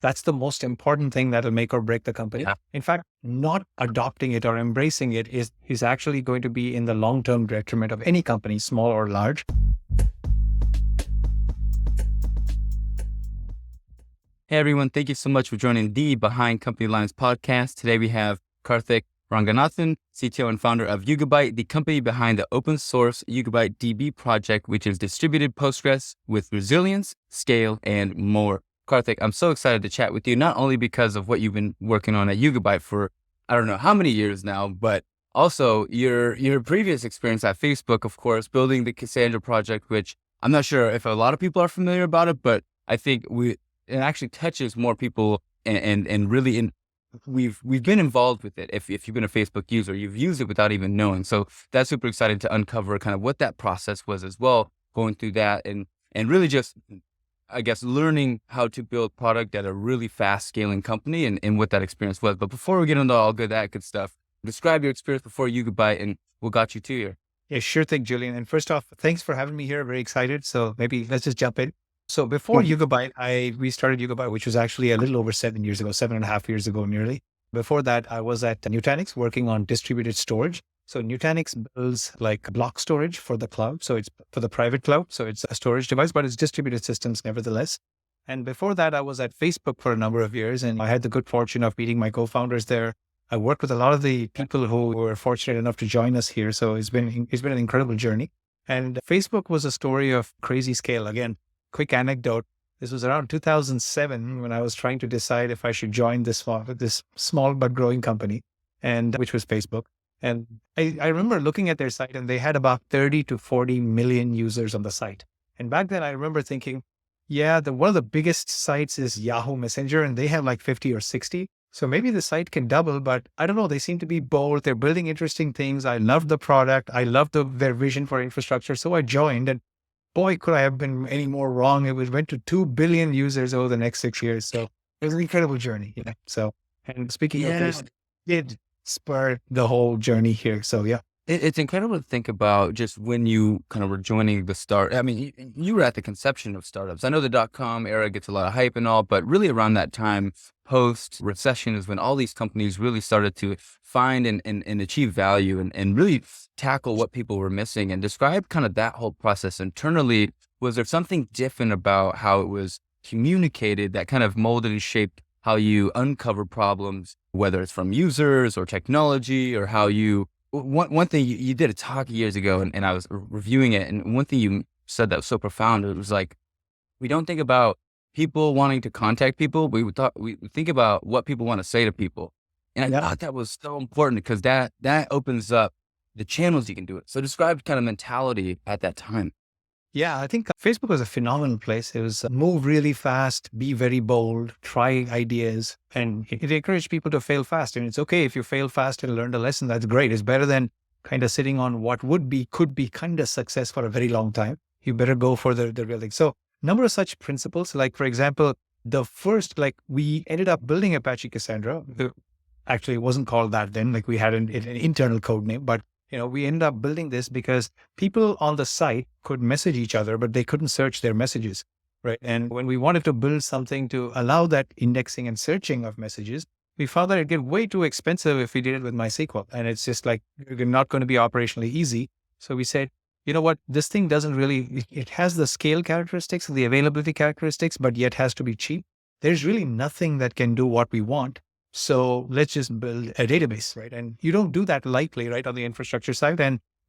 That's the most important thing that'll make or break the company. Yeah. In fact, not adopting it or embracing it is actually going to be in the long-term detriment of any company, small or large. Hey everyone, thank you so much for joining the Behind Company Lines podcast. Today we have Karthik Ranganathan, CTO and founder of Yugabyte, the company behind the open source Yugabyte DB project, which is distributed Postgres with resilience, scale, and more. Karthik, I'm so excited to chat with you, not only because of what you've been working on at Yugabyte for I don't know how many years now, but also your previous experience at Facebook, of course, building the Cassandra project, which I'm not sure if a lot of people are familiar about it, but I think it actually touches more people and really we've been involved with it. If you've been a Facebook user, you've used it without even knowing. So that's super exciting to uncover kind of what that process was as well, going through that and really just, I guess, learning how to build product at a really fast scaling company and what that experience was. But before we get into all that good stuff, describe your experience before Yugabyte and what got you to here. Yeah, sure thing, Julian. And first off, thanks for having me here. Very excited. So maybe let's just jump in. So before Yugabyte, we started Yugabyte, which was actually a little over 7 years ago, 7.5 years ago nearly. Before that, I was at Nutanix working on distributed storage. So Nutanix builds like block storage for the cloud. So it's for the private cloud. So it's a storage device, but it's distributed systems nevertheless. And before that, I was at Facebook for a number of years, and I had the good fortune of meeting my co-founders there. I worked with a lot of the people who were fortunate enough to join us here. So it's been an incredible journey. And Facebook was a story of crazy scale. Again, quick anecdote. This was around 2007 when I was trying to decide if I should join this small but growing company, and which was Facebook. And I remember looking at their site, and they had about 30 to 40 million users on the site. And back then I remember thinking, yeah, one of the biggest sites is Yahoo Messenger, and they have like 50 or 60. So maybe the site can double, but I don't know. They seem to be bold. They're building interesting things. I loved the product. I loved their vision for infrastructure. So I joined, and boy, could I have been any more wrong. It went to 2 billion users over the next 6 years. So it was an incredible journey. So, and speaking of this, it did spur the whole journey here. So yeah. It's incredible to think about just when you kind of were joining the start. I mean, you were at the conception of startups. I know the .com era gets a lot of hype and all, but really around that time, post recession is when all these companies really started to find and achieve value and really tackle what people were missing. And describe kind of that whole process internally. Was there something different about how it was communicated that kind of molded and shaped how you uncover problems, whether it's from users or technology, or how you... One thing you did a talk years ago, and I was reviewing it, and one thing you said that was so profound, it was like, we don't think about people wanting to contact people, we think about what people want to say to people. And I thought that was so important because that opens up the channels you can do it. So describe kind of mentality at that time. Yeah, I think Facebook was a phenomenal place. It was move really fast, be very bold, try ideas, and it encouraged people to fail fast. And it's okay if you fail fast and learn a lesson. That's great. It's better than kind of sitting on what could be kind of success for a very long time. You better go for the real thing. So number of such principles, like for example, the first, like we ended up building Apache Cassandra. Actually, it wasn't called that then. Like we had an internal code name, but we ended up building this because people on the site could message each other, but they couldn't search their messages, right? And when we wanted to build something to allow that indexing and searching of messages, we found that it'd get way too expensive if we did it with MySQL. And it's just like, not going to be operationally easy. So we said, you know what, this thing doesn't really, it has the scale characteristics and the availability characteristics, but yet has to be cheap. There's really nothing that can do what we want. So let's just build a database, right? And you don't do that lightly, right, on the infrastructure side.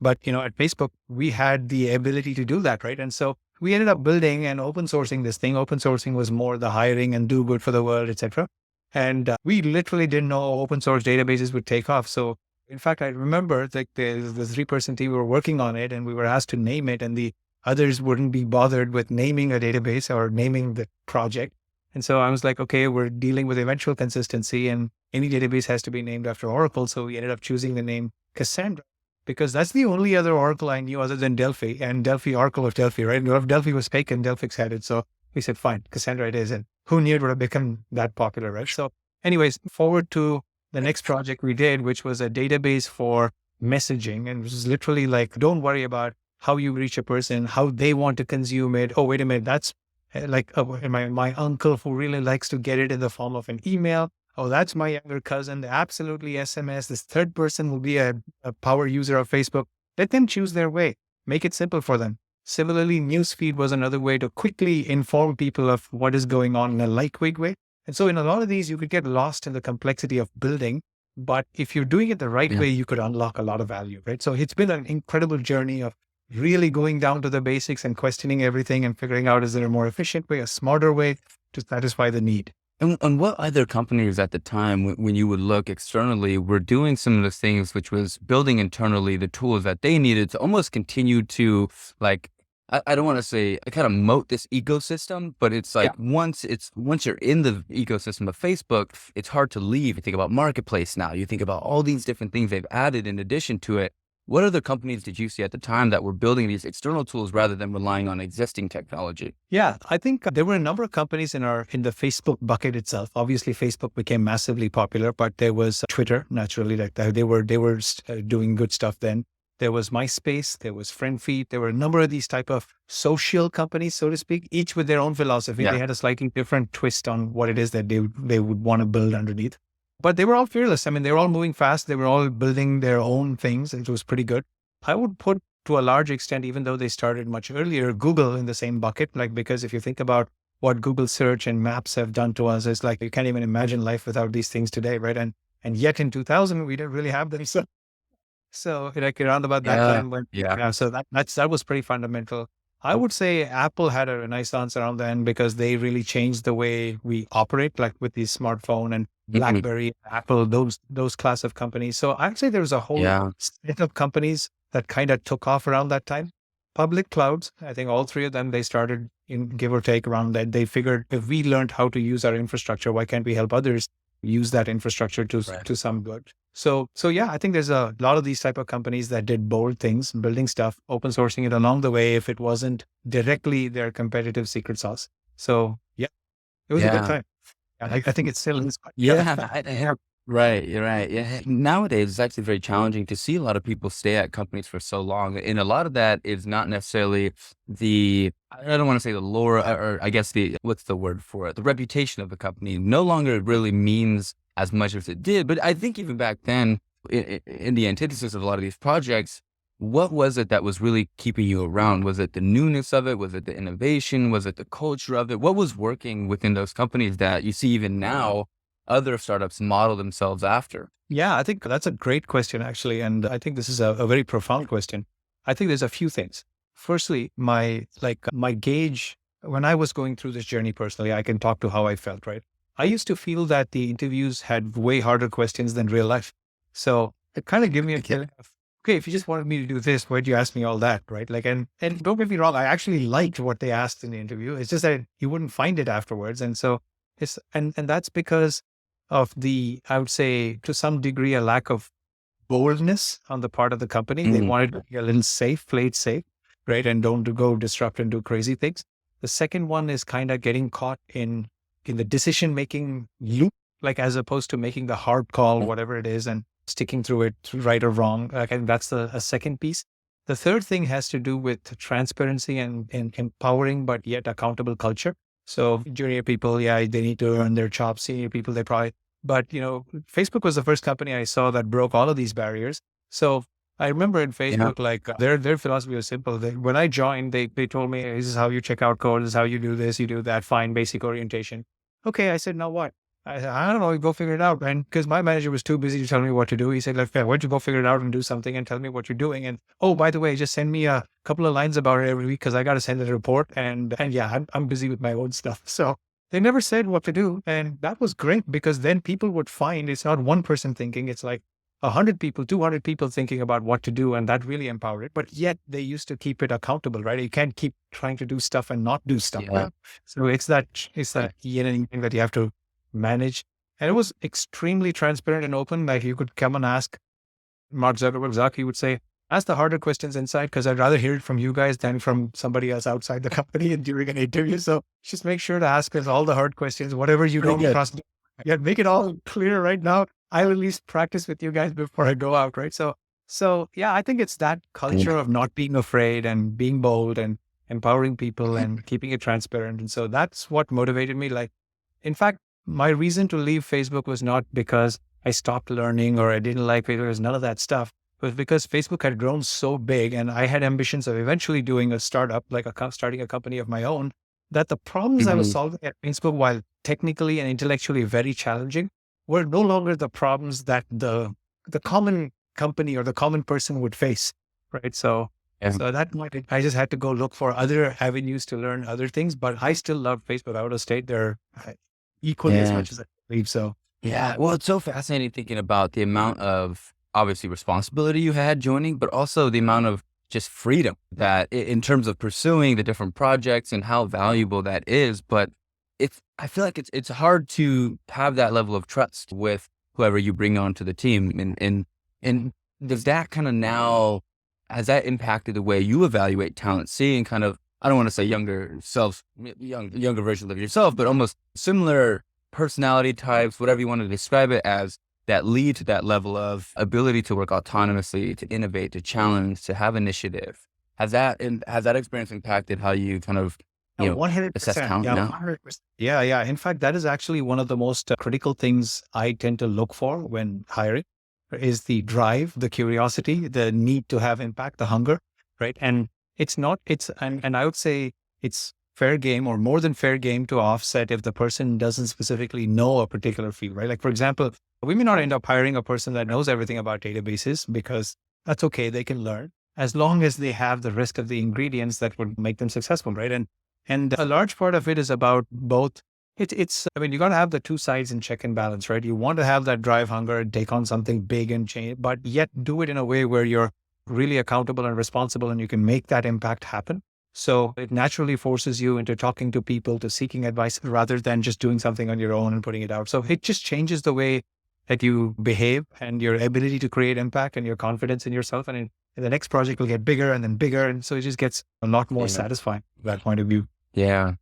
But at Facebook, we had the ability to do that, right? And so we ended up building and open sourcing this thing. Open sourcing was more the hiring and do good for the world, etc. And we literally didn't know open source databases would take off. So in fact, I remember like the 3-person team, we were working on it and we were asked to name it, and the others wouldn't be bothered with naming a database or naming the project. And so I was like, okay, we're dealing with eventual consistency, and any database has to be named after Oracle. So we ended up choosing the name Cassandra because that's the only other Oracle I knew other than Delphi, and Delphi, Oracle of Delphi, right? And Delphi was taken, Delphix had it. So we said, fine, Cassandra it is. And who knew it would have become that popular, right? So anyways, forward to the next project we did, which was a database for messaging. And it was literally like, don't worry about how you reach a person, how they want to consume it. Oh, wait a minute, that's Like my uncle who really likes to get it in the form of an email. Oh, that's my younger cousin. Absolutely SMS. This third person will be a power user of Facebook. Let them choose their way. Make it simple for them. Similarly, newsfeed was another way to quickly inform people of what is going on in a lightweight way. And so in a lot of these, you could get lost in the complexity of building. But if you're doing it the right Yeah. way, you could unlock a lot of value, right? So it's been an incredible journey of really going down to the basics and questioning everything and figuring out, is there a more efficient way, a smarter way to satisfy the need? And what other companies at the time, when you would look externally, were doing some of the things, which was building internally the tools that they needed to almost continue to, like, I don't want to say kind of moat this ecosystem, but it's Yeah. like once you're in the ecosystem of Facebook, it's hard to leave. You think about Marketplace now, you think about all these different things they've added in addition to it. What other companies did you see at the time that were building these external tools rather than relying on existing technology? Yeah, I think there were a number of companies in the Facebook bucket itself. Obviously, Facebook became massively popular, but there was Twitter, naturally, like they were doing good stuff then. There was MySpace, there was FriendFeed, there were a number of these type of social companies, so to speak, each with their own philosophy. Yeah. They had a slightly different twist on what it is that they would want to build underneath. But they were all fearless. I mean, they were all moving fast. They were all building their own things. It was pretty good. I would put, to a large extent, even though they started much earlier, Google in the same bucket. Like, because if you think about what Google search and maps have done to us, it's like you can't even imagine life without these things today, right? And yet in 2000, we didn't really have them. So like around about that Yeah. time when, Yeah. yeah, so that was pretty fundamental. I would say Apple had a renaissance around then because they really changed the way we operate, like with the smartphone and Mhm. BlackBerry, Apple, those class of companies. So I'd say there was a whole Yeah. set of companies that kind of took off around that time. Public clouds, I think all three of them, they started in give or take around that. They figured if we learned how to use our infrastructure, why can't we help others use that infrastructure Right. to some good? So yeah, I think there's a lot of these type of companies that did bold things, building stuff, open sourcing it along the way if it wasn't directly their competitive secret sauce. So yeah, it was a good Yeah. time. And I think it still is. Yeah. Right. You're right. Yeah. Nowadays, it's actually very challenging to see a lot of people stay at companies for so long. And a lot of that is not necessarily I don't want to say the lore, or I guess what's the word for it? The reputation of the company no longer really means as much as it did. But I think even back then, in the antithesis of a lot of these projects, what was it that was really keeping you around? Was it the newness of it? Was it the innovation? Was it the culture of it? What was working within those companies that you see even now other startups model themselves after? Yeah, I think that's a great question, actually. And I think this is a very profound question. I think there's a few things. Firstly, my gauge, when I was going through this journey personally, I can talk to how I felt, right? I used to feel that the interviews had way harder questions than real life. So it kind of gave me a Okay. feeling of, okay, if you just wanted me to do this, why'd you ask me all that, right? Like, and don't get me wrong, I actually liked what they asked in the interview. It's just that you wouldn't find it afterwards. And so and that's because of I would say to some degree, a lack of boldness on the part of the company. They Mhm. wanted to be a little safe, play it safe, right? And don't to go disrupt and do crazy things. The second one is kind of getting caught in the decision making loop, like as opposed to making the hard call, whatever it is, and sticking through it, right or wrong. Like, and that's a second piece. The third thing has to do with transparency and empowering, but yet accountable culture. So junior people, yeah, they need to earn their chops. Senior people, they probably, but Facebook was the first company I saw that broke all of these barriers. So I remember in Yeah. Facebook, like their philosophy was simple. When I joined, they told me, this is how you check out code, this is how you do this, you do that, fine, basic orientation. Okay, I said, now what? I don't know, you go figure it out. And because my manager was too busy to tell me what to do, he said, like, yeah, why don't you go figure it out and do something and tell me what you're doing? And oh, by the way, just send me a couple of lines about it every week because I got to send a report. And yeah, I'm busy with my own stuff. So they never said what to do. And that was great because then people would find it's not one person thinking, it's like 100 people, 200 people thinking about what to do. And that really empowered it. But yet they used to keep it accountable, right? You can't keep trying to do stuff and not do stuff. Yeah. Right? So it's that yin and yang that you have to manage. And it was extremely transparent and open. Like you could come and ask Mark Zuckerberg, he would say, ask the harder questions inside because I'd rather hear it from you guys than from somebody else outside the company and during an interview. So just make sure to ask us all the hard questions, whatever you Pretty don't good. trust. Yeah, make it all clear right now. I'll at least practice with you guys before I go out, right? So yeah, I think it's that culture of not being afraid and being bold empowering people and keeping it transparent. And so that's what motivated me. Like, in fact, my reason to leave Facebook was not because I stopped learning or I didn't like Facebook. It was none of that stuff. It was because Facebook had grown so big and I had ambitions of eventually doing a startup, like starting a company of my own, that the problems I was Mhm. solving at Facebook, while technically and intellectually very challenging, were no longer the problems that the common company or the common person would face, right? Yeah. So at that point, I just had to go look for other avenues to learn other things, but I still love Facebook. I would have stayed there equally as Yeah. much as I believe. So Yeah. Well, it's so fascinating thinking about the amount of obviously responsibility you had joining, but also the amount of just freedom that in terms of pursuing the different projects and how valuable that is. But I feel like it's hard to have that level of trust with whoever you bring onto the team. And does that kind of now, has that impacted the way you evaluate talent, seeing kind of, I don't want to say younger versions of yourself, but almost similar personality types, whatever you want to describe it as, that lead to that level of ability to work autonomously, to innovate, to challenge, to have initiative. Has that experience impacted how you kind of, assess 100%. talent Yeah, now? 100%. Yeah, yeah. In fact, that is actually one of the most critical things I tend to look for when hiring is the drive, the curiosity, the need to have impact, the hunger, right? And it's not, it's, and I would say it's fair game or more than fair game to offset if the person doesn't specifically know a particular field, right? Like, for example, we may not end up hiring a person that knows everything about databases because that's okay. They can learn as long as they have the rest of the ingredients that would make them successful, right? And a large part of it is about both. I mean, you got to have the two sides in check and balance, right? You want to have that drive, hunger, and take on something big and change, but yet do it in a way where you're really accountable and responsible and you can make that impact happen. So it naturally forces you into talking to people, to seeking advice rather than just doing something on your own and putting it out. So it just changes the way that you behave and your ability to create impact and your confidence in yourself. And the next project will get bigger and then bigger. And so it just gets a lot more Yeah. satisfying from that point of view. Yeah.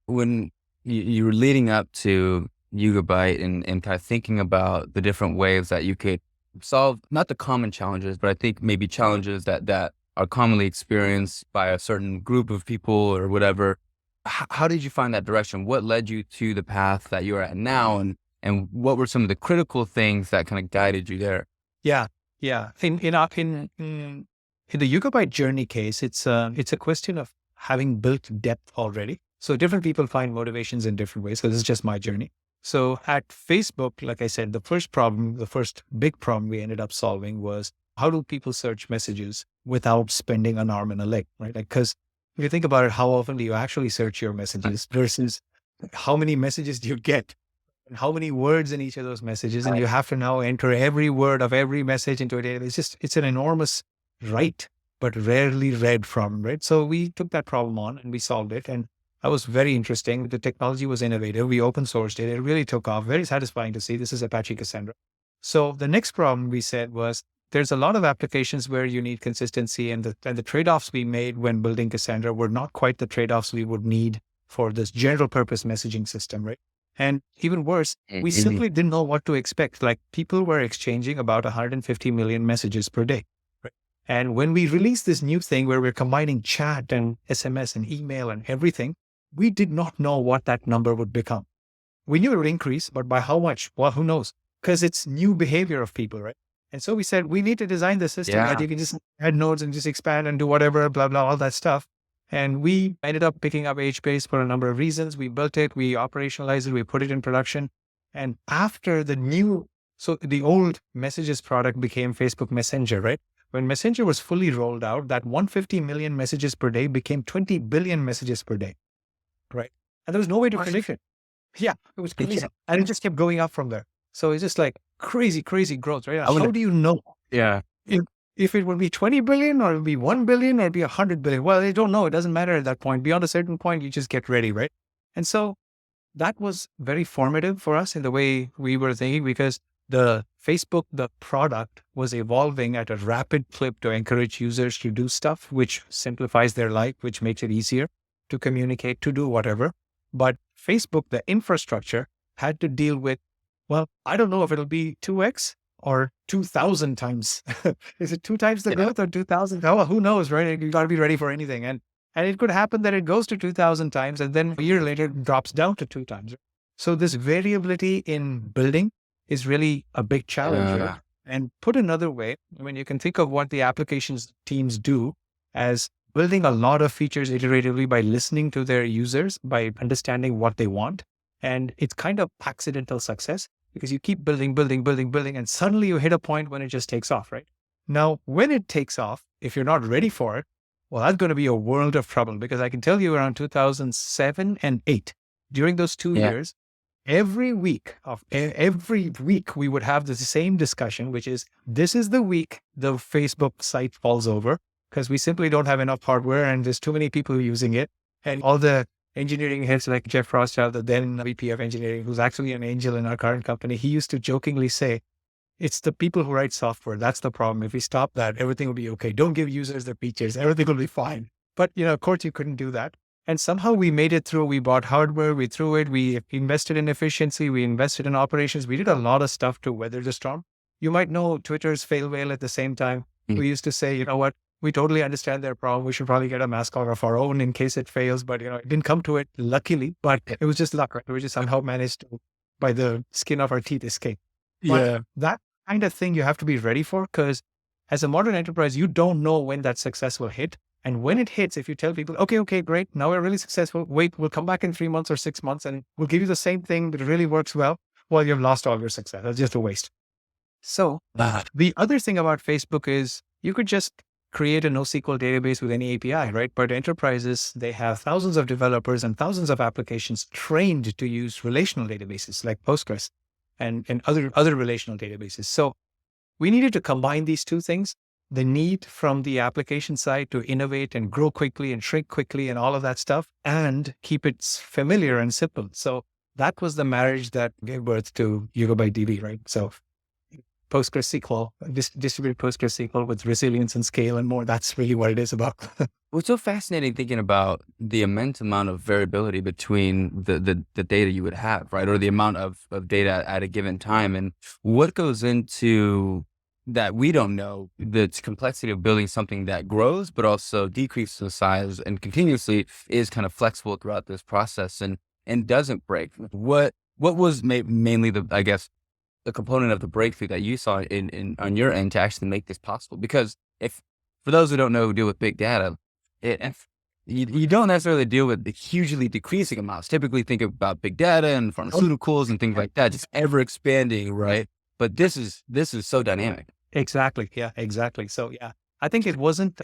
When you were leading up to Yugabyte and kind of thinking about the different ways that you could solve not the common challenges, but I think maybe challenges that are commonly experienced by a certain group of people or whatever. How did you find that direction? What led you to the path that you're at now, and what were some of the critical things that kind of guided you there? Yeah, yeah. In the Yugabyte journey case, it's a question of having built depth already. So different people find motivations in different ways. So this is just my journey. So at Facebook, like I said, the first big problem we ended up solving was how do people search messages without spending an arm and a leg, right? Like, because if you think about it, how often do you actually search your messages versus how many messages do you get? And how many words in each of those messages, and you have to now enter every word of every message into a database. It's an enormous write, but rarely read from, right? So we took that problem on and we solved it. And that was very interesting. The technology was innovative. We open sourced it. It really took off. Very satisfying to see. This is Apache Cassandra. So the next problem we said was there's a lot of applications where you need consistency, and the trade-offs we made when building Cassandra were not quite the trade-offs we would need for this general purpose messaging system, right? And even worse, we simply didn't know what to expect. Like, people were exchanging about 150 million messages per day. Right? And when we released this new thing where we're combining chat and SMS and email and everything, we did not know what that number would become. We knew it would increase, but by how much? Well, who knows? Because it's new behavior of people, right? And so we said, we need to design the system that you can just add nodes and just expand and do whatever, blah, blah, all that stuff. And we ended up picking up HBase for a number of reasons. We built it, we operationalized it, we put it in production. And after so the old messages product became Facebook Messenger, right? When Messenger was fully rolled out, that 150 million messages per day became 20 billion messages per day, right? And there was no way to predict it. Yeah, it was crazy. And it just kept going up from there. So it's just like crazy, crazy growth, right? How do you know? Yeah. If it would be 20 billion or it would be 1 billion or it'd be 100 billion. Well, they don't know. It doesn't matter at that point. Beyond a certain point, you just get ready, right? And so that was very formative for us in the way we were thinking, because the product was evolving at a rapid clip to encourage users to do stuff, which simplifies their life, which makes it easier to communicate, to do whatever. But Facebook, the infrastructure, had to deal with, well, I don't know if it'll be 2x or 2,000 times. Is it 2 times the growth or 2,000? Oh, who knows, right? You got to be ready for anything. And it could happen that it goes to 2,000 times and then a year later it drops down to 2 times. So this variability in building is really a big challenge, right? And put another way, I mean, you can think of what the applications teams do as building a lot of features iteratively by listening to their users, by understanding what they want. And it's kind of accidental success because you keep building, and suddenly you hit a point when it just takes off, right? Now, when it takes off, if you're not ready for it, well, that's going to be a world of trouble because I can tell you around 2007 and 8, during those 2 years, every week we would have the same discussion, which is this is the week the Facebook site falls over because we simply don't have enough hardware and there's too many people using it. And all the engineering heads like Jeff Rothschild, the then VP of engineering, who's actually an angel in our current company, he used to jokingly say, it's the people who write software. That's the problem. If we stop that, everything will be okay. Don't give users their features. Everything will be fine. But, of course, you couldn't do that. And somehow we made it through. We bought hardware. We threw it. We invested in efficiency. We invested in operations. We did a lot of stuff to weather the storm. You might know Twitter's fail whale at the same time. We used to say, you know what? We totally understand their problem. We should probably get a mascot of our own in case it fails. But, it didn't come to it, luckily. But it was just luck, right? We just somehow managed to, by the skin of our teeth, escape. But that kind of thing you have to be ready for because as a modern enterprise, you don't know when that success will hit. And when it hits, if you tell people, okay, great, now we're really successful. Wait, we'll come back in 3 months or 6 months and we'll give you the same thing, but it really works well. Well, you've lost all your success. That's just a waste. So the other thing about Facebook is you could just create a NoSQL database with any API, right? But enterprises, they have thousands of developers and thousands of applications trained to use relational databases like Postgres and other relational databases. So we needed to combine these two things, the need from the application side to innovate and grow quickly and shrink quickly and all of that stuff, and keep it familiar and simple. So that was the marriage that gave birth to Yugabyte DB, right? So PostgreSQL, distributed PostgreSQL with resilience and scale and more. That's really what it is about. What's so fascinating thinking about the immense amount of variability between the data you would have, right? Or the amount of data at a given time, and what goes into that we don't know, the complexity of building something that grows, but also decreases in size and continuously is kind of flexible throughout this process and doesn't break. What was mainly the component of the breakthrough that you saw in on your end to actually make this possible? Because for those who don't know, who deal with big data, you don't necessarily deal with the hugely decreasing amounts. Typically think about big data and pharmaceuticals and things like that, just ever expanding, right? But this is so dynamic. Exactly. Yeah, exactly. So I think it wasn't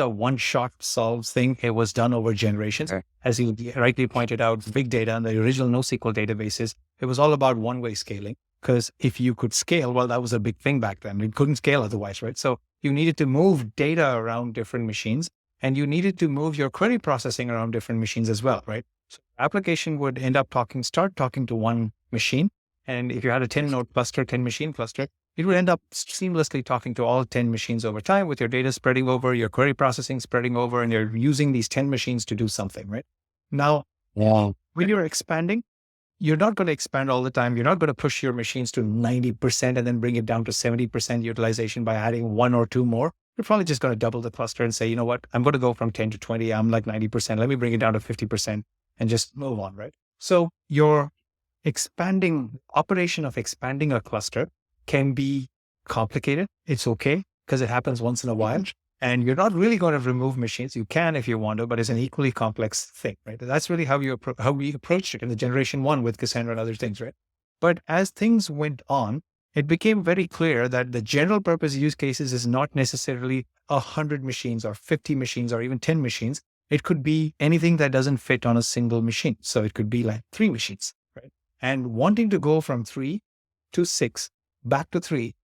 a one-shot solves thing. It was done over generations. Okay. As you rightly pointed out, big data and the original NoSQL databases, it was all about one-way scaling. Because if you could scale, well, that was a big thing back then. It couldn't scale otherwise, right? So you needed to move data around different machines, and you needed to move your query processing around different machines as well, right? So application would end up start talking to one machine. And if you had a 10-node cluster, 10-machine cluster, it would end up seamlessly talking to all 10 machines over time with your data spreading over, your query processing spreading over, and you're using these 10 machines to do something, right? Now, when you're expanding, you're not going to expand all the time. You're not going to push your machines to 90% and then bring it down to 70% utilization by adding one or two more. You're probably just going to double the cluster and say, you know what, I'm going to go from 10 to 20. I'm like 90%. Let me bring it down to 50% and just move on, right? So your operation of expanding a cluster can be complicated. It's okay because it happens once in a while. And you're not really going to remove machines. You can if you want to, but it's an equally complex thing, right? That's really how we approached it in the generation 1 with Cassandra and other things, right? But as things went on, it became very clear that the general purpose use cases is not necessarily 100 machines or 50 machines or even 10 machines. It could be anything that doesn't fit on a single machine. So it could be like 3 machines, right? And wanting to go from 3 to 6 back to 3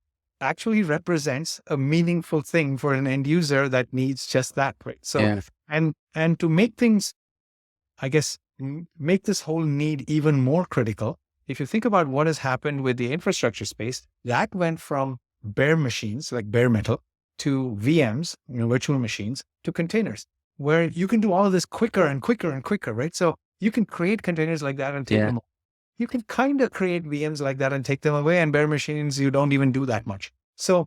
actually represents a meaningful thing for an end user that needs just that, right? So, and to make things, I guess, make this whole need even more critical, if you think about what has happened with the infrastructure space, that went from bare machines, like bare metal, to VMs, virtual machines, to containers, where you can do all of this quicker and quicker and quicker, right? So you can create containers like that and take them away. You can kind of create VMs like that and take them away, and bare machines, you don't even do that much. So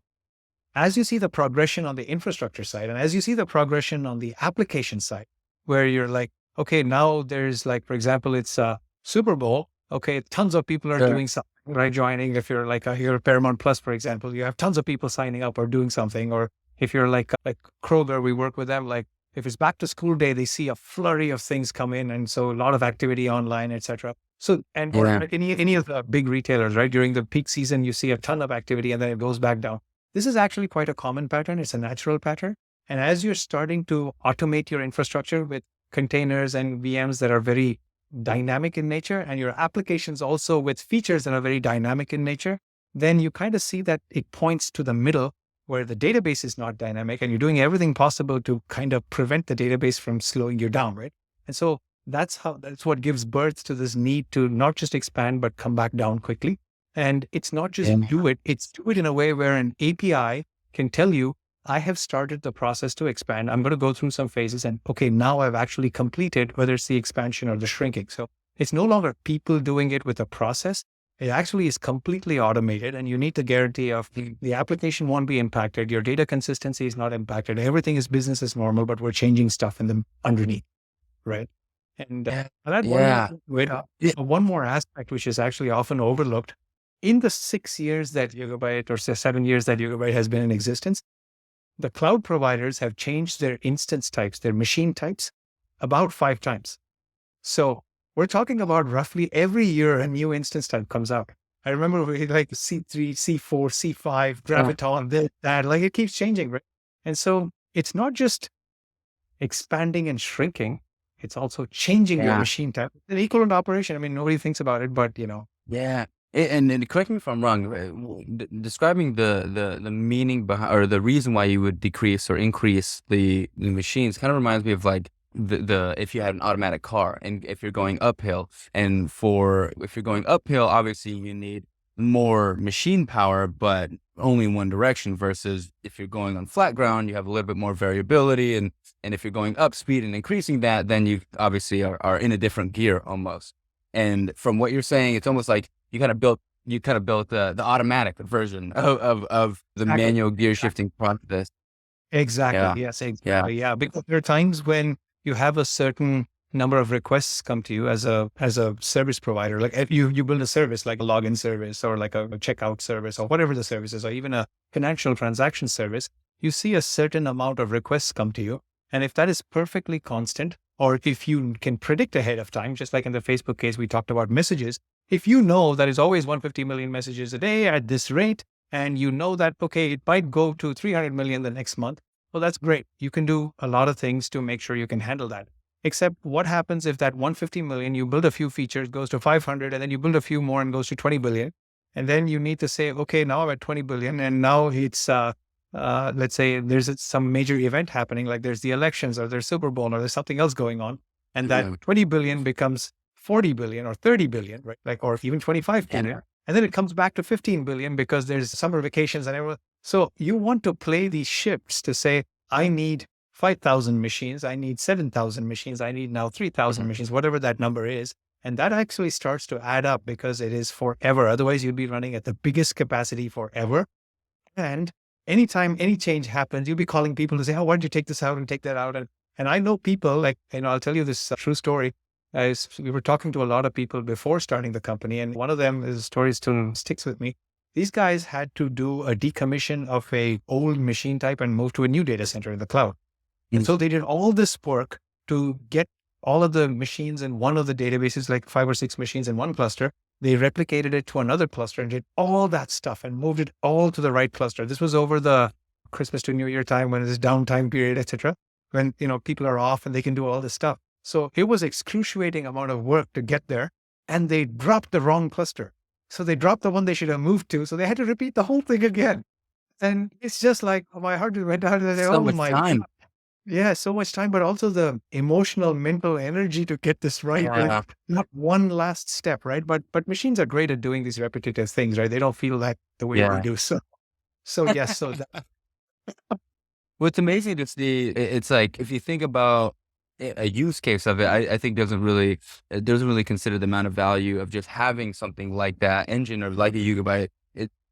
as you see the progression on the infrastructure side, and as you see the progression on the application side, where you're like, okay, now there's like, for example, it's Super Bowl. Okay, tons of people are doing something, right? Joining. If you're like you're Paramount Plus, for example, you have tons of people signing up or doing something. Or if you're like Kroger, we work with them. Like if it's back to school day, they see a flurry of things come in, and so a lot of activity online, etc. So and or Yeah. any of the big retailers, right? During the peak season, you see a ton of activity, and then it goes back down. This is actually quite a common pattern. It's a natural pattern. And as you're starting to automate your infrastructure with containers and VMs that are very dynamic in nature, and your applications also with features that are very dynamic in nature, then you kind of see that it points to the middle where the database is not dynamic, and you're doing everything possible to kind of prevent the database from slowing you down, right? And so that's what gives birth to this need to not just expand, but come back down quickly. And it's not just do it, it's do it in a way where an API can tell you, I have started the process to expand. I'm going to go through some phases, and okay, now I've actually completed, whether it's the expansion or the shrinking. So it's no longer people doing it with a process. It actually is completely automated, and you need the guarantee of the application won't be impacted. Your data consistency is not impacted. Everything is business as normal, but we're changing stuff in the underneath, right? And that one more aspect, which is actually often overlooked. In the 6 years that Yugabyte, or 7 years that Yugabyte has been in existence, the cloud providers have changed their instance types, their machine types, about 5 times. So we're talking about roughly every year a new instance type comes out. I remember we like C3, C4, C5, Graviton, this, that, like it keeps changing, right? And so it's not just expanding and shrinking, it's also changing your machine type. An equivalent operation. I mean, nobody thinks about it, but Yeah. And correct me if I'm wrong. Describing the meaning behind, or the reason why you would decrease or increase the machines kind of reminds me of like the if you had an automatic car, and if you're going uphill, and if you're going uphill, obviously you need more machine power, but only in one direction, versus if you're going on flat ground, you have a little bit more variability, and if you're going up speed and increasing that, then you obviously are in a different gear almost. And from what you're saying, it's almost like you kind of built the automatic version of the manual gear shifting process. Exactly. Yeah. Yes, exactly. Yeah. Because there are times when you have a certain number of requests come to you as a service provider. Like if you build a service like a login service, or like a checkout service, or whatever the service is, or even a financial transaction service, you see a certain amount of requests come to you. And if that is perfectly constant, or if you can predict ahead of time, just like in the Facebook case, we talked about messages. If you know that is always 150 million messages a day at this rate, and you know that, okay, it might go to 300 million the next month, well, that's great. You can do a lot of things to make sure you can handle that. Except what happens if that 150 million, you build a few features, goes to 500, and then you build a few more and goes to 20 billion. And then you need to say, okay, now I'm at 20 billion, and now it's, let's say there's some major event happening, like there's the elections, or there's Super Bowl, or there's something else going on. And that 20 billion becomes 40 billion or 30 billion, right? Like, or even 25 billion. And then it comes back to 15 billion because there's summer vacations and everything. So you want to play these shifts to say, I need 5,000 machines, I need 7,000 machines, I need now 3,000 machines, whatever that number is. And that actually starts to add up, because it is forever. Otherwise, you'd be running at the biggest capacity forever. And anytime any change happens, you'll be calling people to say, oh, why don't you take this out and take that out? And I know people, like, I'll tell you this true story. We were talking to a lot of people before starting the company, and one of them, his story still sticks with me. These guys had to do a decommission of a old machine type and move to a new data center in the cloud. And so they did all this work to get all of the machines in one of the databases, like 5 or 6 machines in one cluster. They replicated it to another cluster and did all that stuff and moved it all to the right cluster. This was over the Christmas to New Year time, when it's downtime period, etc., when people are off and they can do all this stuff. So it was excruciating amount of work to get there, and they dropped the wrong cluster. So they dropped the one they should have moved to. So they had to repeat the whole thing again. And it's just like, my heart went out. And So much time. God. Yeah, so much time, but also the emotional, mental energy to get this right. Yeah. Not one last step, right? But machines are great at doing these repetitive things, right? They don't feel that the way we do. So yes. So What's amazing is it's like, if you think about a use case of it, I think doesn't really consider the amount of value of just having something like that engine, or like a Yugabyte,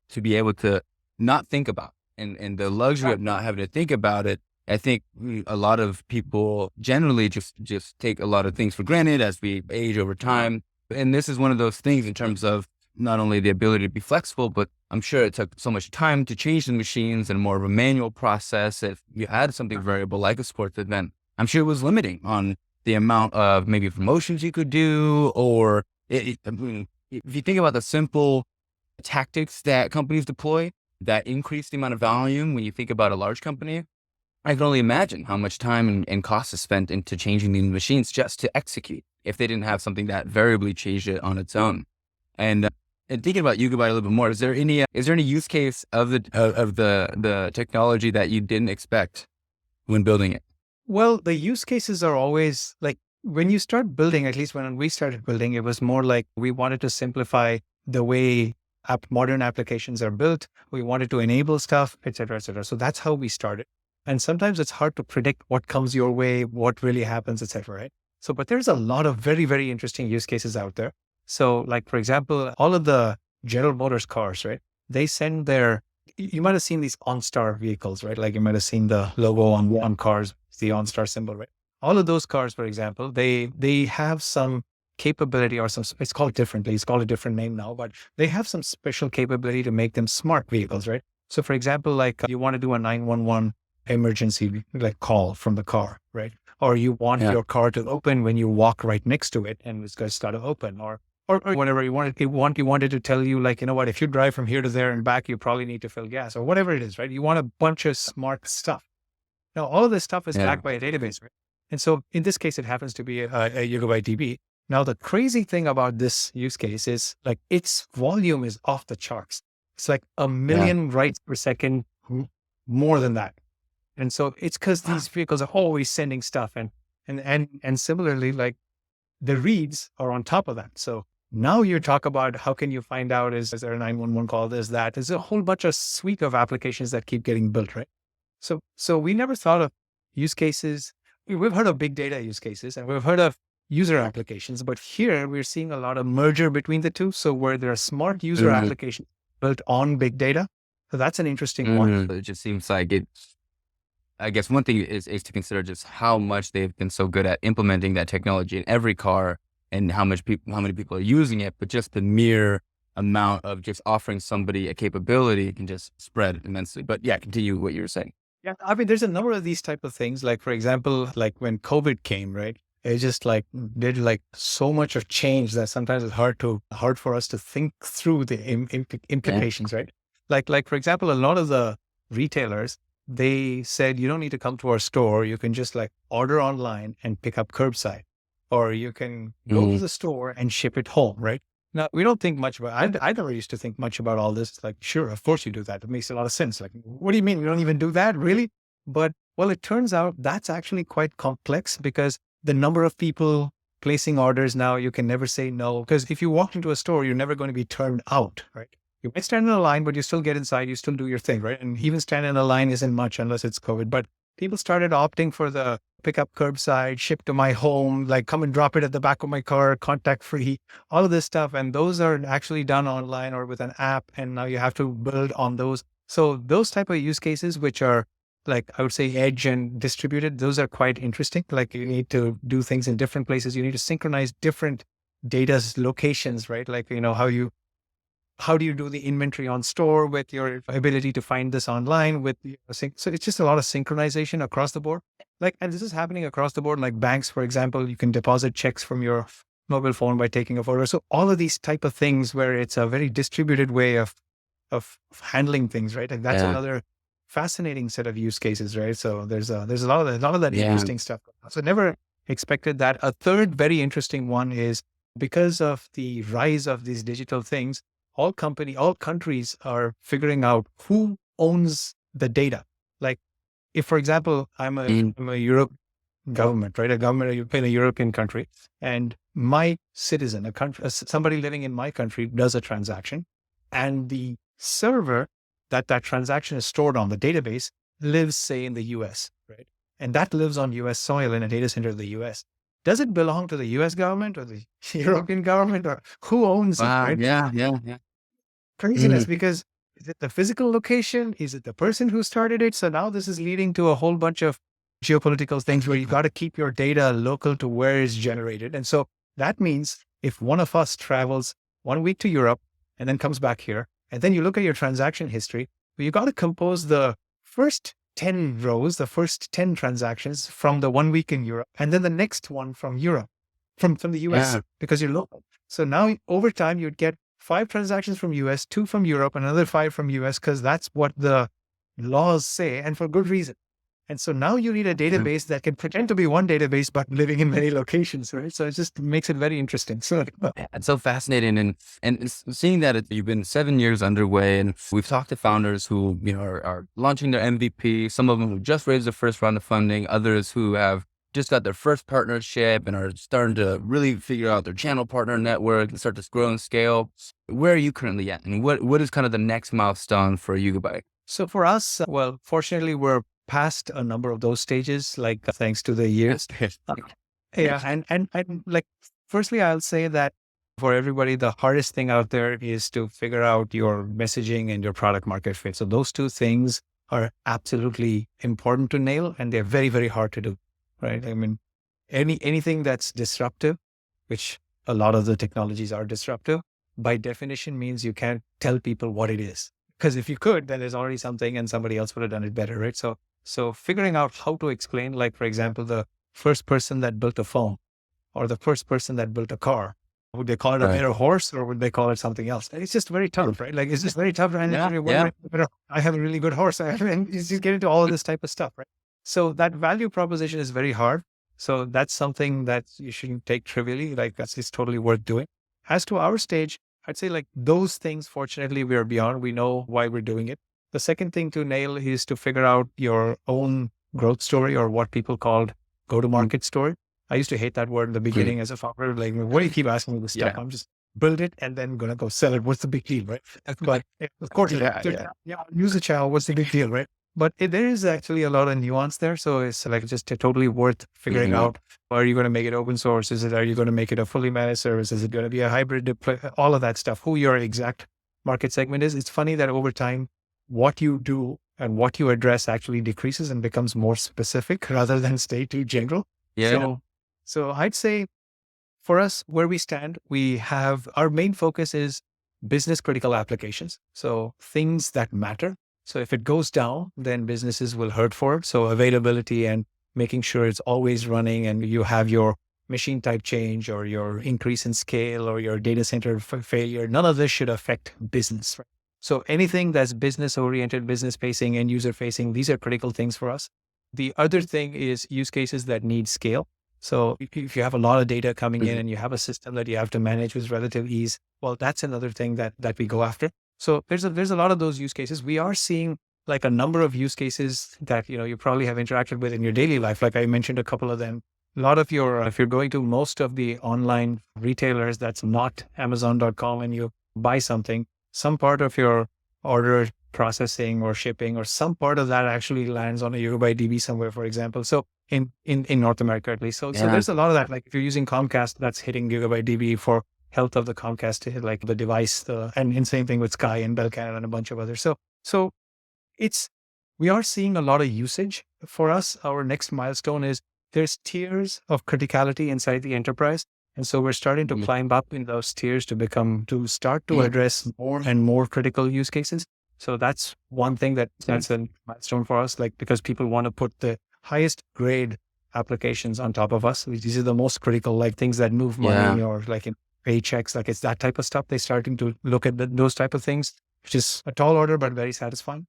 to be able to not think about, and the luxury of not having to think about it. I think a lot of people generally just take a lot of things for granted as we age over time. And this is one of those things in terms of not only the ability to be flexible, but I'm sure it took so much time to change the machines and more of a manual process. If you had something variable like a sports event, I'm sure it was limiting on the amount of maybe promotions you could do, or I mean, if you think about the simple tactics that companies deploy that increase the amount of volume when you think about a large company, I can only imagine how much time and cost is spent into changing these machines just to execute if they didn't have something that variably changed it on its own. And and thinking about Yugabyte a little bit more, is there any use case of the technology that you didn't expect when building it? Well, the use cases are always like when you start building, at least when we started building, it was more like we wanted to simplify the way modern applications are built. We wanted to enable stuff, et cetera, et cetera. So that's how we started. And sometimes it's hard to predict what comes your way, what really happens, et cetera, right? So, but there's a lot of very, very interesting use cases out there. So like, for example, all of the General Motors cars, right? They send you might have seen these OnStar vehicles, right? Like you might have seen the logo on cars, the OnStar symbol, right? All of those cars, for example, they have some capability or it's called differently. It's called a different name now, but they have some special capability to make them smart vehicles, right? So for example, like you want to do a 911 emergency like call from the car, right? Or you want your car to open when you walk right next to it and it's going to start to open, or whatever you wanted. You wanted to tell you, like, you know what, if you drive from here to there and back, you probably need to fill gas or whatever it is, right? You want a bunch of smart stuff. Now, all of this stuff is backed by a database, right? And so in this case, it happens to be a Yugabyte DB. Now, the crazy thing about this use case is like its volume is off the charts. It's like a million writes per second, more than that. And so it's because these vehicles are always sending stuff, and similarly, like the reads are on top of that. So now you talk about how can you find out, is there a 911 call, there's that. There's a whole bunch of suite of applications that keep getting built, right? So we never thought of use cases. We've heard of big data use cases and we've heard of user applications, but here we're seeing a lot of merger between the two. So where there are smart user applications built on big data. So that's an interesting one. It just seems like I guess one thing is to consider just how much they've been so good at implementing that technology in every car and how many people are using it, but just the mere amount of just offering somebody a capability can just spread immensely. But yeah, continue what you were saying. Yeah, I mean, there's a number of these type of things. Like, for example, like when COVID came, right? It just like did like so much of change that sometimes it's hard for us to think through the implications, right? Like for example, a lot of the retailers, they said you don't need to come to our store. You can just like order online and pick up curbside, or you can go to the store and ship it home, right? Now, we don't think much about, I never used to think much about all this. It's like, sure, of course you do that. It makes a lot of sense. Like, what do you mean? We don't even do that? Really? But, well, it turns out that's actually quite complex because the number of people placing orders now, you can never say no. Because if you walk into a store, you're never going to be turned out, right? You might stand in a line, but you still get inside, you still do your thing, right? And even standing in a line isn't much unless it's COVID. But people started opting for the pick up curbside, ship to my home, like come and drop it at the back of my car, contact free, all of this stuff. And those are actually done online or with an app. And now you have to build on those. So those type of use cases, which are like, I would say edge and distributed, those are quite interesting. Like you need to do things in different places. You need to synchronize different data's locations, right? Like, you know, how do you do the inventory on store with your ability to find this online with so it's just a lot of synchronization across the board. Like, and this is happening across the board, like banks, for example, you can deposit checks from your mobile phone by taking a photo. So all of these type of things where it's a very distributed way of handling things, right? And that's another fascinating set of use cases, right? So there's a lot of that interesting stuff. So never expected that. A third very interesting one is because of the rise of these digital things, all countries are figuring out who owns the data. Like if, for example, I'm a Europe government, right? A government in a European country, and my citizen, somebody living in my country does a transaction, and the server that transaction is stored on, the database, lives, say, in the US, right? And that lives on US soil in a data center of the US. Does it belong to the US government or the European government, or who owns it, right? Yeah. Craziness, because Is it the physical location? Is it the person who started it? So now this is leading to a whole bunch of geopolitical things where you got to keep your data local to where it's generated. And so that means if one of us travels 1 week to Europe and then comes back here, and then you look at your transaction history, you got to compose the first 10 rows, the first 10 transactions from the 1 week in Europe, and then the next one from Europe, from the US, because you're local. So now over time, you'd get 5 transactions from US, 2 from Europe, and another 5 from US, because that's what the laws say, and for good reason. And so now you need a database that can pretend to be one database, but living in many locations, right? So it just makes it very interesting. So it's so fascinating. And seeing that you've been 7 years underway, and we've talked to founders who, are launching their MVP, some of them who just raised their first round of funding, others who have just got their first partnership and are starting to really figure out their channel partner network and start to grow and scale. Where are you currently at? And what is kind of the next milestone for Yugabyte? So for us, well, fortunately, we're past a number of those stages, like thanks to the years. And like, firstly, I'll say that for everybody, the hardest thing out there is to figure out your messaging and your product market fit. So those two things are absolutely important to nail, and they're very, very hard to do, right? I mean, anything that's disruptive, which a lot of the technologies are disruptive, by definition means you can't tell people what it is. Because if you could, then there's already something and somebody else would have done it better, right? So figuring out how to explain, like, for example, the first person that built a phone or the first person that built a car, would they call it a better horse or would they call it something else? It's just very tough, right? Like, it's just very tough. And I have a really good horse. And you just get into all of this type of stuff, right? So that value proposition is very hard. So that's something that you shouldn't take trivially. Like, it's totally worth doing. As to our stage, I'd say like those things, fortunately, we are beyond. We know why we're doing it. The second thing to nail is to figure out your own growth story, or what people called go-to-market story. I used to hate that word in the beginning as a founder. Like, what do you keep asking me this stuff? I'm just build it and then going to go sell it. What's the big deal, right? But of course, use the channel. What's the big deal, right? But there is actually a lot of nuance there. So it's like just totally worth figuring out. Are you going to make it open source? Are you going to make it a fully managed service? Is it going to be a hybrid deploy? All of that stuff, who your exact market segment is. It's funny that over time, what you do and what you address actually decreases and becomes more specific rather than stay too general. So I'd say for us, where we stand, we have our main focus is business critical applications. So things that matter. So if it goes down, then businesses will hurt for it. So availability and making sure it's always running, and you have your machine type change or your increase in scale or your data center failure, none of this should affect business. Right? So anything that's business oriented, business facing, and user facing, these are critical things for us. The other thing is use cases that need scale. So if you have a lot of data coming in and you have a system that you have to manage with relative ease, well, that's another thing that we go after. So there's a lot of those use cases. We are seeing like a number of use cases that, you probably have interacted with in your daily life. Like I mentioned a couple of them. A lot of if you're going to most of the online retailers, that's not Amazon.com, and you buy something, some part of your order processing or shipping or some part of that actually lands on a Yugabyte DB somewhere, for example. So in North America, at least. So there's a lot of that. Like if you're using Comcast, that's hitting Yugabyte DB for health of the Comcast, like the device, and same thing with Sky and Bell Canada and a bunch of others. So we are seeing a lot of usage. For us, our next milestone is there's tiers of criticality inside the enterprise. And so we're starting to climb up in those tiers to start to address more and more critical use cases. So that's one thing that's a milestone for us, like, because people want to put the highest grade applications on top of us. These are the most critical, like things that move money or like in paychecks, like it's that type of stuff. They're starting to look at those type of things, which is a tall order, but very satisfying.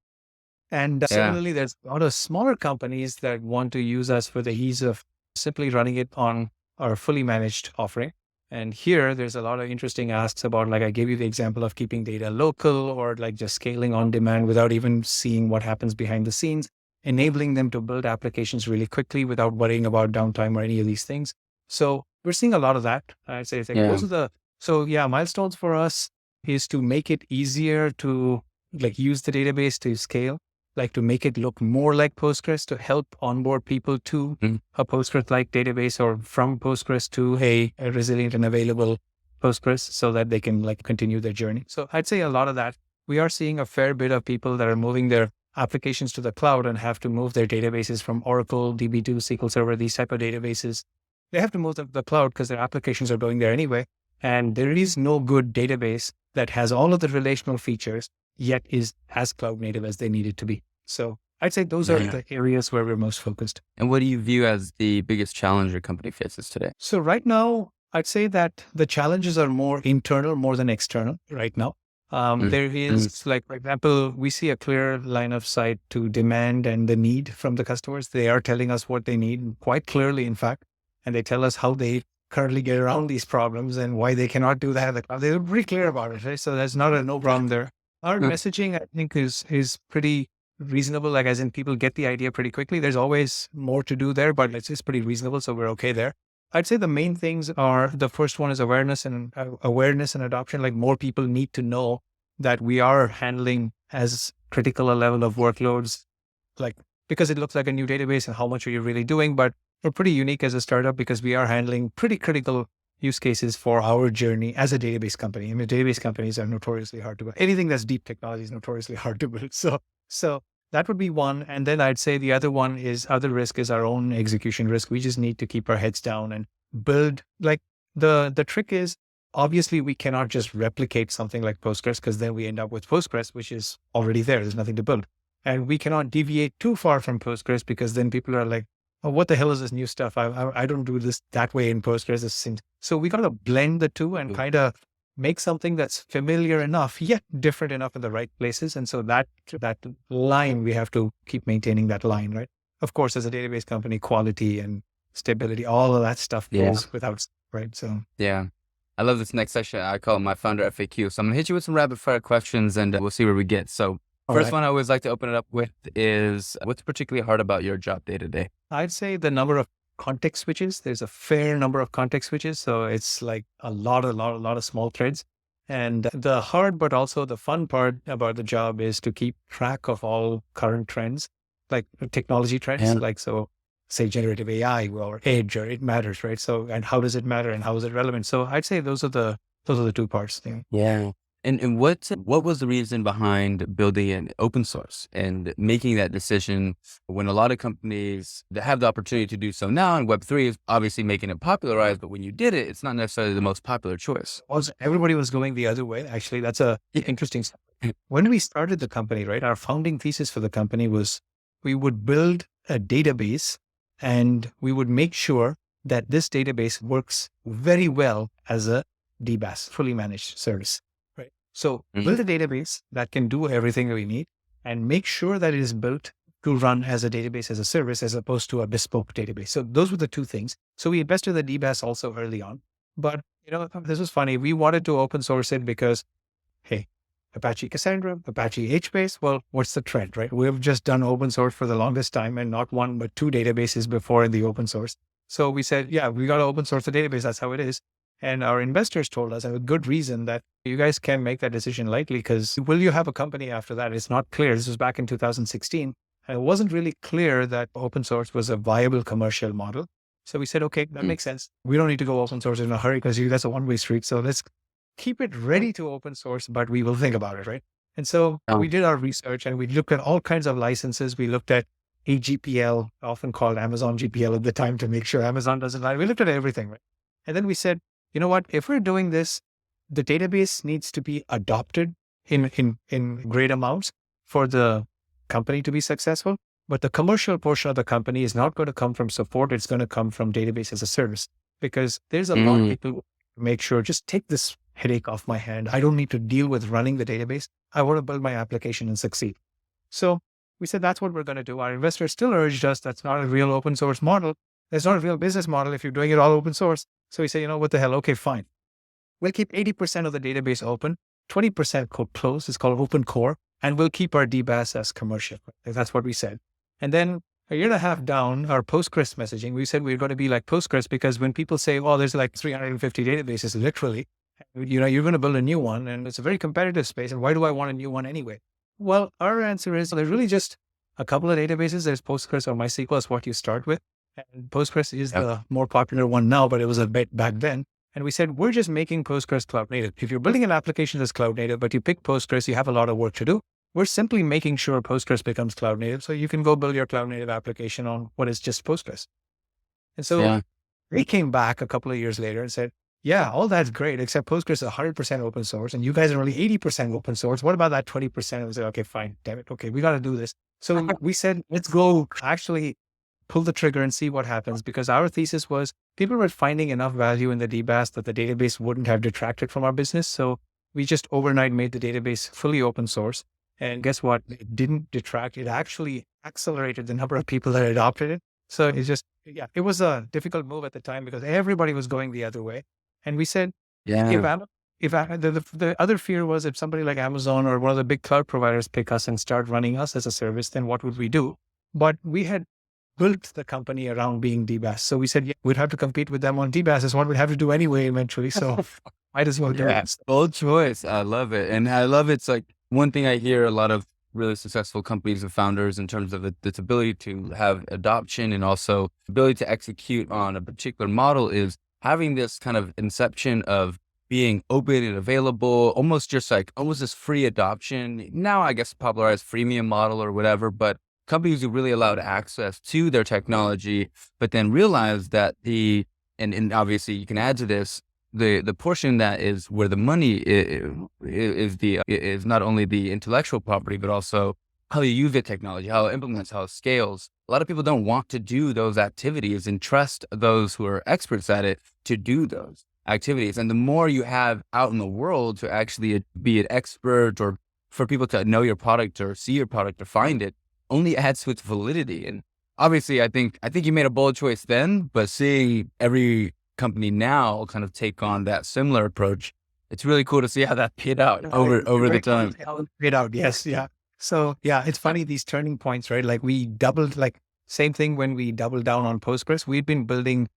And similarly, there's a lot of smaller companies that want to use us for the ease of simply running it on our fully managed offering. And here, there's a lot of interesting asks about, like I gave you the example of keeping data local, or like just scaling on demand without even seeing what happens behind the scenes, enabling them to build applications really quickly without worrying about downtime or any of these things. So we're seeing a lot of that. I'd say those are milestones for us is to make it easier to like use the database to scale, like to make it look more like Postgres, to help onboard people to a Postgres-like database, or from Postgres to a resilient and available Postgres, so that they can like continue their journey. So I'd say a lot of that. we are seeing a fair bit of people that are moving their applications to the cloud and have to move their databases from Oracle, DB2, SQL Server, these type of databases. They have to move them to the cloud because their applications are going there anyway. And there is no good database that has all of the relational features, yet is as cloud native as they need it to be. So I'd say those are the areas where we're most focused. And what do you view as the biggest challenge your company faces today? So right now, I'd say that the challenges are more internal, more than external right now. There is, like, for example, we see a clear line of sight to demand and the need from the customers. They are telling us what they need quite clearly, in fact, and they tell us how they currently get around these problems and why they cannot do that. They're pretty clear about it, right? So there's no problem there. Our messaging, I think, is pretty reasonable, like as in people get the idea pretty quickly. There's always more to do there, but it's pretty reasonable, so we're okay there. I'd say the main things are, the first one is awareness and adoption. Like, more people need to know that we are handling as critical a level of workloads, like, because it looks like a new database and how much are you really doing? But we're pretty unique as a startup because we are handling pretty critical use cases for our journey as a database company. I mean, database companies are notoriously hard to build. Anything that's deep technology is notoriously hard to build. So that would be one. And then I'd say the other one is, other risk is our own execution risk. We just need to keep our heads down and build. Like, the trick is, obviously we cannot just replicate something like Postgres, because then we end up with Postgres, which is already there. There's nothing to build. And we cannot deviate too far from Postgres, because then people are like, oh, what the hell is this new stuff? I don't do this that way in Postgres. So we got to blend the two and kind of make something that's familiar enough, yet different enough in the right places. And so that line, we have to keep maintaining that line, right? Of course, as a database company, quality and stability, all of that stuff goes without, right? So yeah. I love this next session. I call it my founder FAQ. So I'm going to hit you with some rapid fire questions and we'll see where we get. So first one I always like to open it up with is, what's particularly hard about your job day to day? I'd say the number of context switches. There's a fair number of context switches. So it's like a lot of small threads. And the hard, but also the fun part about the job is to keep track of all current trends, like technology trends, like, so say generative AI or edge, or it matters, right? So, and how does it matter and how is it relevant? So I'd say those are the two parts. Yeah. And what was the reason behind building an open source and making that decision when a lot of companies that have the opportunity to do so now, and Web3 is obviously making it popularized, but when you did it, it's not necessarily the most popular choice. Also, everybody was going the other way. Actually, that's a interesting stuff. When we started the company, right, our founding thesis for the company was we would build a database and we would make sure that this database works very well as a DBaaS, fully managed service. So build a database that can do everything that we need, and make sure that it is built to run as a database as a service, as opposed to a bespoke database. So those were the two things. So we invested in the DBaaS also early on. But, this was funny. We wanted to open source it because, hey, Apache Cassandra, Apache HBase, well, what's the trend, right? We've just done open source for the longest time, and not one, but two databases before in the open source. So we said, yeah, we got to open source the database. That's how it is. And our investors told us, and with good reason, that you guys can't make that decision lightly, because will you have a company after that? It's not clear. This was back in 2016. And it wasn't really clear that open source was a viable commercial model. So we said, okay, that makes sense. We don't need to go open source in a hurry, because that's a one-way street. So let's keep it ready to open source, but we will think about it, right? And so we did our research and we looked at all kinds of licenses. We looked at AGPL, often called Amazon GPL at the time, to make sure Amazon doesn't lie. We looked at everything, right? And then we said, you know what, if we're doing this, the database needs to be adopted in great amounts for the company to be successful. But the commercial portion of the company is not going to come from support. It's going to come from database as a service, because there's a lot of people who make sure, just take this headache off my hand. I don't need to deal with running the database. I want to build my application and succeed. So we said, that's what we're going to do. Our investors still urged us, that's not a real open source model. That's not a real business model if you're doing it all open source. So we say, what the hell? Okay, fine. We'll keep 80% of the database open, 20% closed. It's called open core. And we'll keep our DBaaS as commercial. That's what we said. And then a year and a half down, our Postgres messaging, we said we're going to be like Postgres, because when people say, oh, there's like 350 databases, literally, you're going to build a new one, and it's a very competitive space. And why do I want a new one anyway? Well, our answer is, there's really just a couple of databases. There's Postgres or MySQL is what you start with. And Postgres is the more popular one now, but it was a bit back then. And we said, we're just making Postgres cloud native. If you're building an application that's cloud native, but you pick Postgres, you have a lot of work to do. We're simply making sure Postgres becomes cloud native. So you can go build your cloud native application on what is just Postgres. And so we came back a couple of years later and said, yeah, all that's great, except Postgres is 100% open source and you guys are only 80% open source. What about that 20%? And we said, okay, fine, damn it. Okay, we got to do this. So we said, let's go actually pull the trigger and see what happens, because our thesis was people were finding enough value in the DBaaS that the database wouldn't have detracted from our business. So we just overnight made the database fully open source. And guess what? It didn't detract. It actually accelerated the number of people that adopted it. So it's just, yeah, it was a difficult move at the time because everybody was going the other way. And we said, the other fear was if somebody like Amazon or one of the big cloud providers pick us and start running us as a service, then what would we do? But we had built the company around being DBaaS. So we said, yeah, we'd have to compete with them on DBaaS is what we'd have to do anyway eventually. So might as well do it. Bold choice. I love it. And I love it's like one thing I hear a lot of really successful companies and founders in terms of its ability to have adoption and also ability to execute on a particular model is having this kind of inception of being open and available, almost this free adoption. Now, I guess popularized freemium model or whatever, but companies who really allowed access to their technology, but then realize that and obviously you can add to this, the portion that is where the money is not only the intellectual property, but also how you use the technology, how it implements, how it scales. A lot of people don't want to do those activities and trust those who are experts at it to do those activities. And the more you have out in the world to actually be an expert or for people to know your product or see your product or find it, only adds to its validity. And obviously, I think you made a bold choice then, but seeing every company now kind of take on that similar approach, it's really cool to see how that paid out over the time. How it paid out, yes, yeah. So yeah, it's funny, these turning points, right? Like we doubled, like same thing when we doubled down on Postgres. We'd been building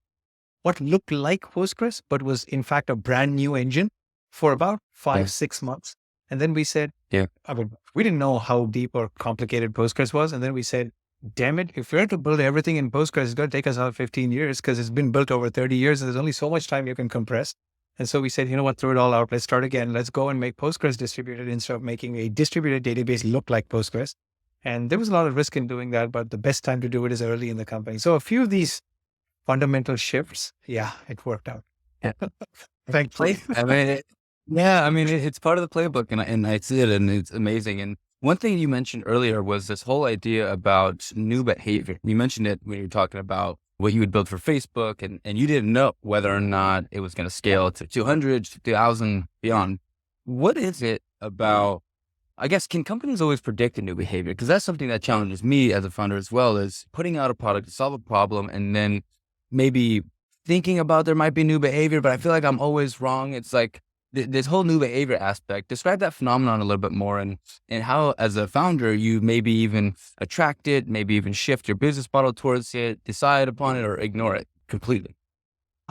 what looked like Postgres, but was in fact a brand new engine for about 5-6 months. And then we said, I mean, we didn't know how deep or complicated Postgres was. And then we said, damn it, if we're to build everything in Postgres, it's going to take us out 15 years because it's been built over 30 years. And there's only so much time you can compress. And so we said, you know what, throw it all out. Let's start again. Let's go and make Postgres distributed instead of making a distributed database look like Postgres. And there was a lot of risk in doing that, but the best time to do it is early in the company. So a few of these fundamental shifts, it worked out. Thankfully. I mean, it's part of the playbook and I see it and it's amazing. And one thing you mentioned earlier was this whole idea about new behavior. You mentioned it when you were talking about what you would build for Facebook and you didn't know whether or not it was going to scale to 200, 2,000, beyond. What is it about, I guess, can companies always predict a new behavior? Because that's something that challenges me as a founder as well, is putting out a product to solve a problem and then maybe thinking about there might be new behavior, but I feel like I'm always wrong. It's like this whole new behavior aspect. Describe that phenomenon a little bit more and how, as a founder, you maybe even attract it, maybe even shift your business model towards it, decide upon it, or ignore it completely.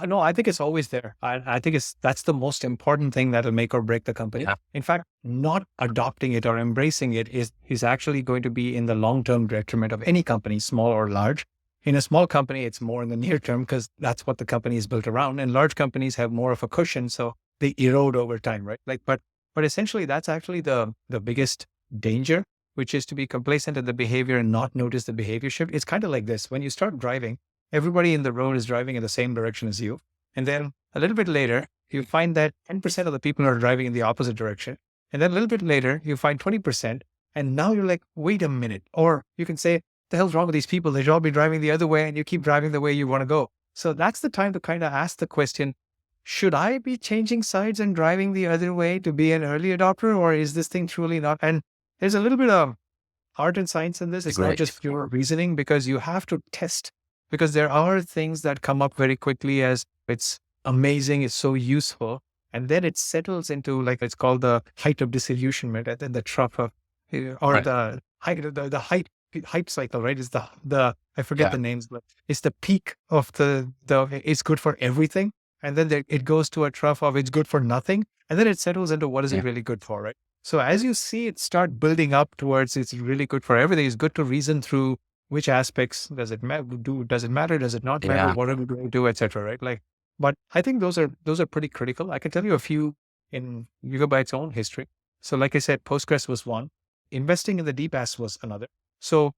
No, I think it's always there. I think that's the most important thing that'll make or break the company. Yeah. In fact, not adopting it or embracing it is actually going to be in the long-term detriment of any company, small or large. In a small company, it's more in the near term because that's what the company is built around. And large companies have more of a cushion, so they erode over time, right? But essentially, that's actually the biggest danger, which is to be complacent at the behavior and not notice the behavior shift. It's kind of like this: when you start driving, everybody in the road is driving in the same direction as you, and then a little bit later, you find that 10% of the people are driving in the opposite direction, and then a little bit later, you find 20%, and now you're like, wait a minute, or you can say, the hell's wrong with these people? They should all be driving the other way and you keep driving the way you want to go. So that's the time to kind of ask the question, should I be changing sides and driving the other way to be an early adopter, or is this thing truly not? And there's a little bit of art and science in this. It's not just pure reasoning, because you have to test, because there are things that come up very quickly as it's amazing, it's so useful. And then it settles into, like, it's called the height of disillusionment, and then the trough of, or the hype cycle, right? Is the I forget the names, but it's the peak of the it's good for everything. And then it goes to a trough of it's good for nothing. And then it settles into what is it really good for, right? So as you see it start building up towards it's really good for everything, it's good to reason through which aspects does it matter, does it not matter, what are we going to do, etc. Right? Like But I think those are pretty critical. I can tell you a few in Yugabyte's own history. So like I said, Postgres was one. Investing in the DBaaS was another. So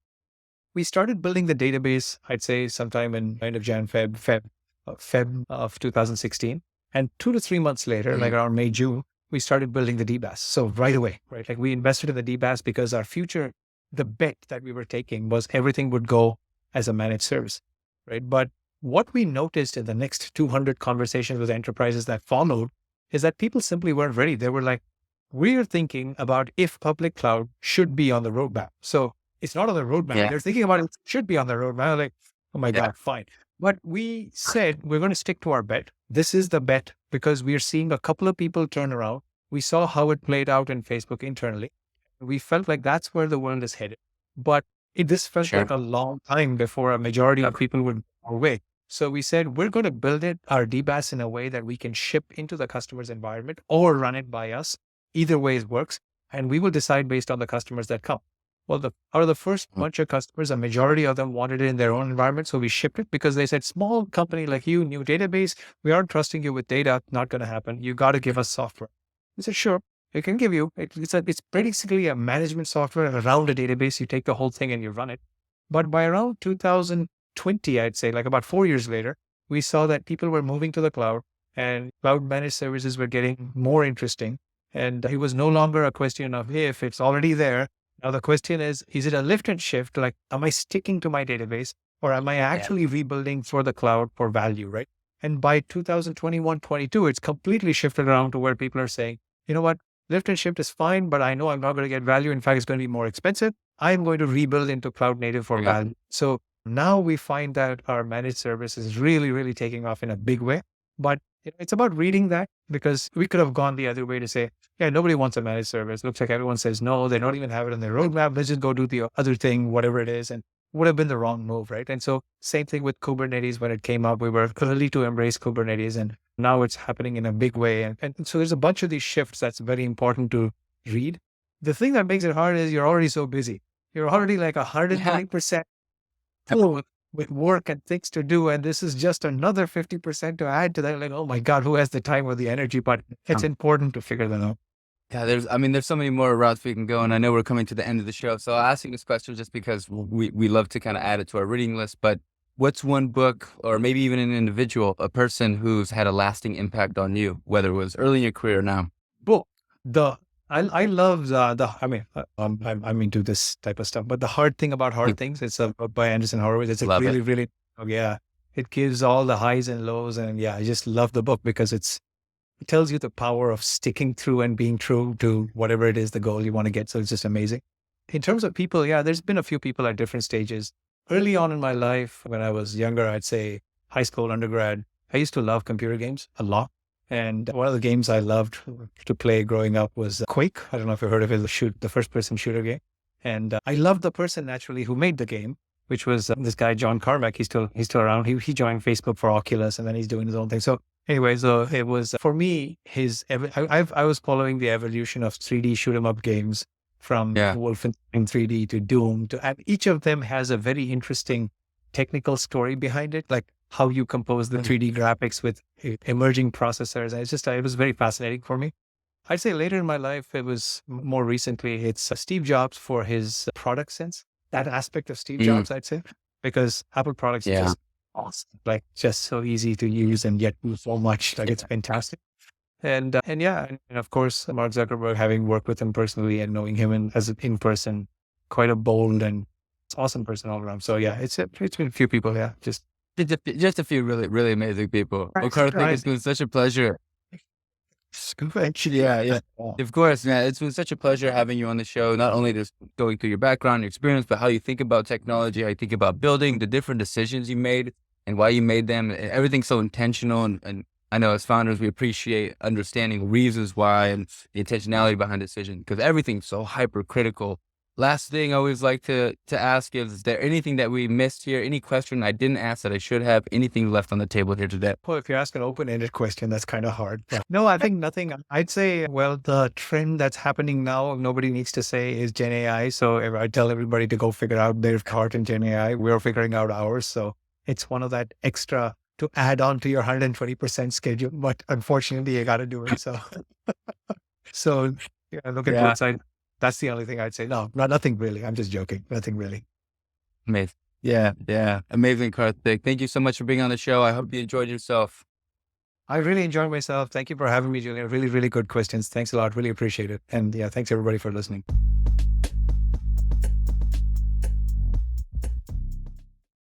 we started building the database, I'd say sometime in end of Feb of 2016. And 2 to 3 months later, like around May, June, we started building the DBaaS. So right away, right? Like we invested in the DBaaS because our future, the bet that we were taking was everything would go as a managed service, right? But what we noticed in the next 200 conversations with enterprises that followed is that people simply weren't ready. They were like, we're thinking about if public cloud should be on the roadmap. So it's not on the roadmap. Yeah. They're thinking about it should be on the roadmap. Like, oh my God, fine. But we said we're going to stick to our bet. This is the bet because we are seeing a couple of people turn around. We saw how it played out in Facebook internally. We felt like that's where the world is headed. But this felt like a long time before a majority of people would go away. So we said, we're going to build our DBaaS in a way that we can ship into the customer's environment or run it by us. Either way it works. And we will decide based on the customers that come. Well, out of the first bunch of customers, a majority of them wanted it in their own environment. So we shipped it because they said, small company like you, new database, we aren't trusting you with data. Not going to happen. You got to give us software. We said, sure, it can give you. It's basically a management software around a database. You take the whole thing and you run it. But by around 2020, I'd say, like about 4 years later, we saw that people were moving to the cloud and cloud managed services were getting more interesting. And it was no longer a question of, hey, if it's already there. Now the question is it a lift and shift? Like, am I sticking to my database or am I actually rebuilding for the cloud for value, right? And by 2021, 22, it's completely shifted around to where people are saying, you know what, lift and shift is fine, but I know I'm not going to get value. In fact, it's going to be more expensive. I'm going to rebuild into cloud native for value. So now we find that our managed service is really, really taking off in a big way. But it's about reading that because we could have gone the other way to say, yeah, nobody wants a managed service. Looks like everyone says no, they don't even have it on their roadmap. Let's just go do the other thing, whatever it is. And would have been the wrong move, right? And so same thing with Kubernetes. When it came up, we were early to embrace Kubernetes and now it's happening in a big way. And so there's a bunch of these shifts that's very important to read. The thing that makes it hard is you're already so busy. You're already like 120% full with work and things to do. And this is just another 50% to add to that. Like, oh my God, who has the time or the energy? But it's important to figure that out. Yeah, there's so many more routes we can go, and I know we're coming to the end of the show. So I'll ask you this question just because we love to kind of add it to our reading list. But what's one book, or maybe even an individual, a person who's had a lasting impact on you, whether it was early in your career or now? Book. I love I'm into this type of stuff. But The Hard Thing About Hard Things, it's a book by Anderson Horowitz. It's really, it gives all the highs and lows, and I just love the book because it tells you the power of sticking through and being true to whatever it is, the goal you want to get. So it's just amazing. In terms of people, there's been a few people at different stages. Early on in my life, when I was younger, I'd say high school, undergrad, I used to love computer games a lot. And one of the games I loved to play growing up was Quake. I don't know if you've heard of it, the first-person shooter game. And I loved the person naturally who made the game, which was this guy, John Carmack. He's still around. He joined Facebook for Oculus, and then he's doing his own thing. So anyway, so it was, for me, I was following the evolution of 3D shoot 'em up games from Wolfenstein 3D to Doom and each of them has a very interesting technical story behind it, like how you compose the 3D graphics with emerging processors. And it was very fascinating for me. I'd say later in my life, it was more recently, it's Steve Jobs for his product sense, that aspect of Steve Jobs, I'd say, because Apple products are just awesome, like just so easy to use and yet do so much, like it's fantastic. And of course, Mark Zuckerberg, having worked with him personally and knowing him as in person, quite a bold and awesome person all around. So it's been a few people, just a few really, really amazing people. Well, Karthik, it's been such a pleasure. Of course, man. It's been such a pleasure having you on the show, not only just going through your background, your experience, but how you think about technology, how you think about building, the different decisions you made and why you made them. Everything's so intentional. And I know as founders, we appreciate understanding reasons why and the intentionality behind the decision because everything's so hypercritical. Last thing I always like to ask is there anything that we missed here? Any question I didn't ask that I should have? Anything left on the table here today? Well, if you ask an open-ended question, that's kind of hard. No, I think nothing. I'd say, well, the trend that's happening now, nobody needs to say, is Gen AI. So if I tell everybody to go figure out their part in Gen AI, we're figuring out ours. So it's one of that extra to add on to your 120% schedule, but unfortunately, you got to do it. So yeah, look at both sides. That's the only thing I'd say. No, nothing really. I'm just joking. Nothing really. Amazing. Yeah. Amazing, Karthik. Thank you so much for being on the show. I hope you enjoyed yourself. I really enjoyed myself. Thank you for having me, Julian. Really, really good questions. Thanks a lot. Really appreciate it. And yeah, thanks everybody for listening.